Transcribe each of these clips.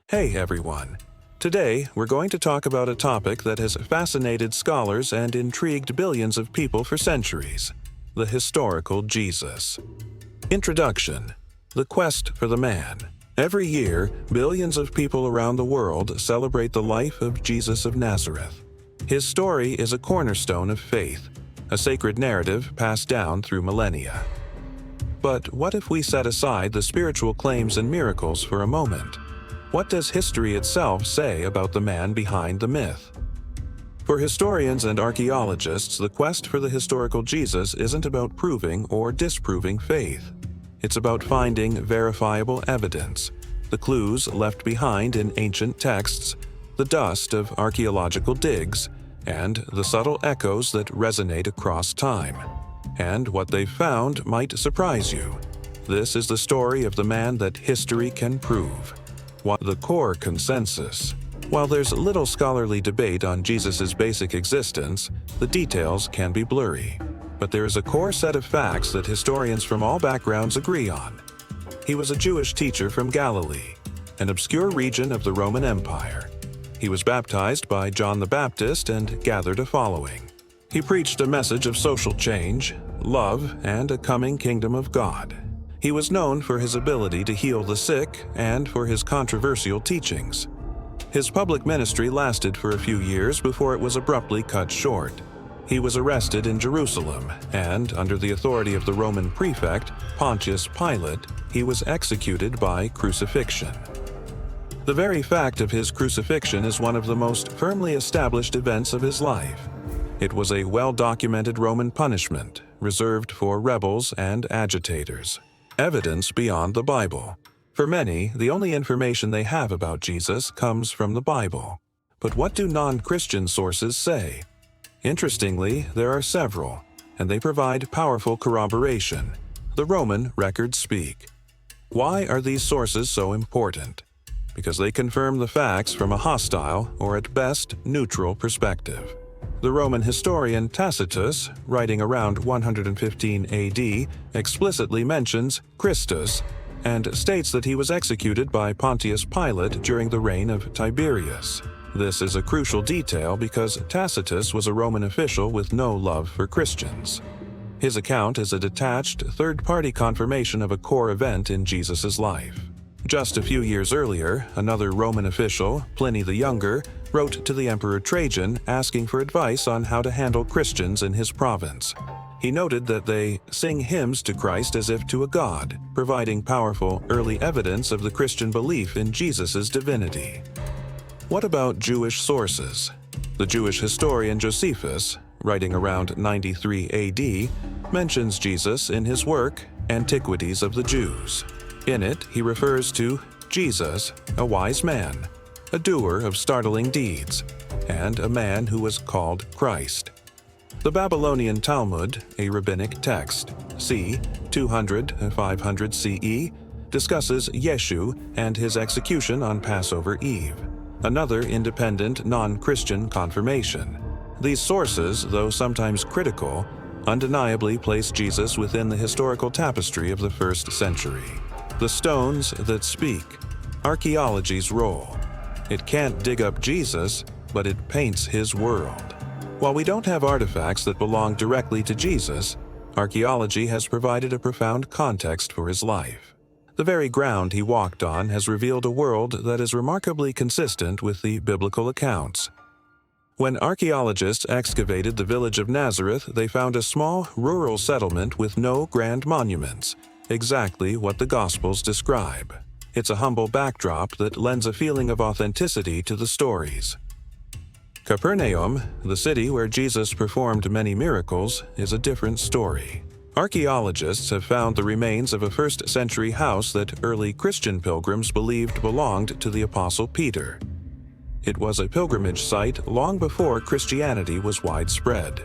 Hey everyone! Today, we're going to talk about a topic that has fascinated scholars and intrigued billions of people for centuries: the historical Jesus. Introduction: the quest for the man. Every year, billions of people around the world celebrate the life of Jesus of Nazareth. His story is a cornerstone of faith, a sacred narrative passed down through millennia. But what if we set aside the spiritual claims and miracles for a moment? What does history itself say about the man behind the myth? For historians and archaeologists, the quest for the historical Jesus isn't about proving or disproving faith. It's about finding verifiable evidence, the clues left behind in ancient texts, the dust of archaeological digs, and the subtle echoes that resonate across time. And what they've found might surprise you. This is the story of the man that history can prove. The core consensus. While there's little scholarly debate on Jesus' basic existence, the details can be blurry. But there is a core set of facts that historians from all backgrounds agree on. He was a Jewish teacher from Galilee, an obscure region of the Roman Empire. He was baptized by John the Baptist and gathered a following. He preached a message of social change, love, and a coming kingdom of God. He was known for his ability to heal the sick and for his controversial teachings. His public ministry lasted for a few years before it was abruptly cut short. He was arrested in Jerusalem, and under the authority of the Roman prefect, Pontius Pilate, he was executed by crucifixion. The very fact of his crucifixion is one of the most firmly established events of his life. It was a well-documented Roman punishment, reserved for rebels and agitators. Evidence beyond the Bible. For many, the only information they have about Jesus comes from the Bible. But what do non-Christian sources say? Interestingly, there are several, and they provide powerful corroboration. The Roman records speak. Why are these sources so important? Because they confirm the facts from a hostile, or at best, neutral perspective. The Roman historian Tacitus, writing around 115 AD, explicitly mentions Christus and states that he was executed by Pontius Pilate during the reign of Tiberius. This is a crucial detail because Tacitus was a Roman official with no love for Christians. His account is a detached, third-party confirmation of a core event in Jesus' life. Just a few years earlier, another Roman official, Pliny the Younger, wrote to the Emperor Trajan asking for advice on how to handle Christians in his province. He noted that they sing hymns to Christ as if to a god, providing powerful early evidence of the Christian belief in Jesus' divinity. What about Jewish sources? The Jewish historian Josephus, writing around 93 AD, mentions Jesus in his work, Antiquities of the Jews. In it, he refers to Jesus, a wise man, a doer of startling deeds, and a man who was called Christ. The Babylonian Talmud, a rabbinic text, c. 200-500 CE, discusses Yeshu and his execution on Passover Eve, another independent non-Christian confirmation. These sources, though sometimes critical, undeniably place Jesus within the historical tapestry of the first century. The stones that speak. Archaeology's role. It can't dig up Jesus, but it paints his world. While we don't have artifacts that belong directly to Jesus, archaeology has provided a profound context for his life. The very ground he walked on has revealed a world that is remarkably consistent with the biblical accounts. When archaeologists excavated the village of Nazareth, they found a small rural settlement with no grand monuments, exactly what the Gospels describe. It's a humble backdrop that lends a feeling of authenticity to the stories. Capernaum, the city where Jesus performed many miracles, is a different story. Archaeologists have found the remains of a first-century house that early Christian pilgrims believed belonged to the Apostle Peter. It was a pilgrimage site long before Christianity was widespread.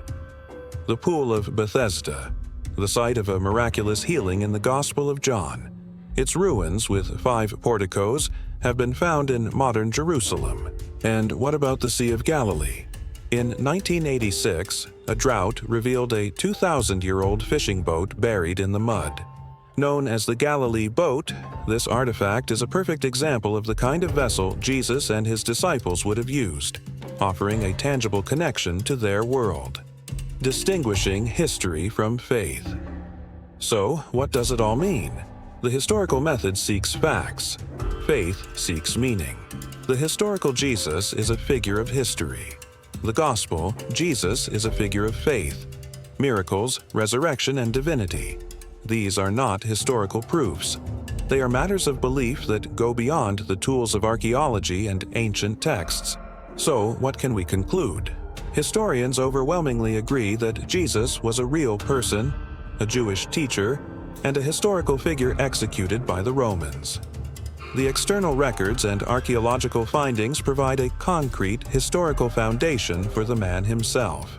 The Pool of Bethesda, the site of a miraculous healing in the Gospel of John. Its ruins, with 5 porticos, have been found in modern Jerusalem. And what about the Sea of Galilee? In 1986, a drought revealed a 2,000-year-old fishing boat buried in the mud. Known as the Galilee boat, this artifact is a perfect example of the kind of vessel Jesus and his disciples would have used, offering a tangible connection to their world. Distinguishing history from faith. So, what does it all mean? The historical method seeks facts. Faith seeks meaning. The historical Jesus is a figure of history. The gospel, Jesus, is a figure of faith. Miracles, resurrection, and divinity. These are not historical proofs. They are matters of belief that go beyond the tools of archaeology and ancient texts. So, what can we conclude? Historians overwhelmingly agree that Jesus was a real person, a Jewish teacher, and a historical figure executed by the Romans. The external records and archaeological findings provide a concrete historical foundation for the man himself.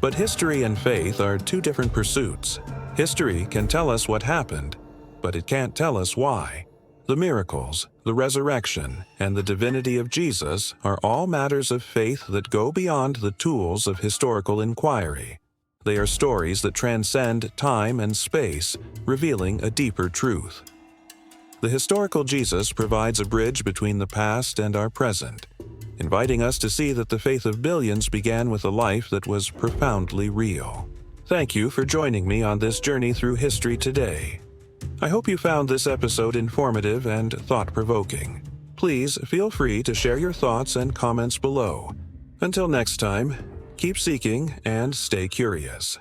But history and faith are two different pursuits. History can tell us what happened, but it can't tell us why. The miracles, the resurrection, and the divinity of Jesus are all matters of faith that go beyond the tools of historical inquiry. They are stories that transcend time and space, revealing a deeper truth. The historical Jesus provides a bridge between the past and our present, inviting us to see that the faith of billions began with a life that was profoundly real. Thank you for joining me on this journey through history today. I hope you found this episode informative and thought-provoking. Please feel free to share your thoughts and comments below. Until next time, keep seeking and stay curious.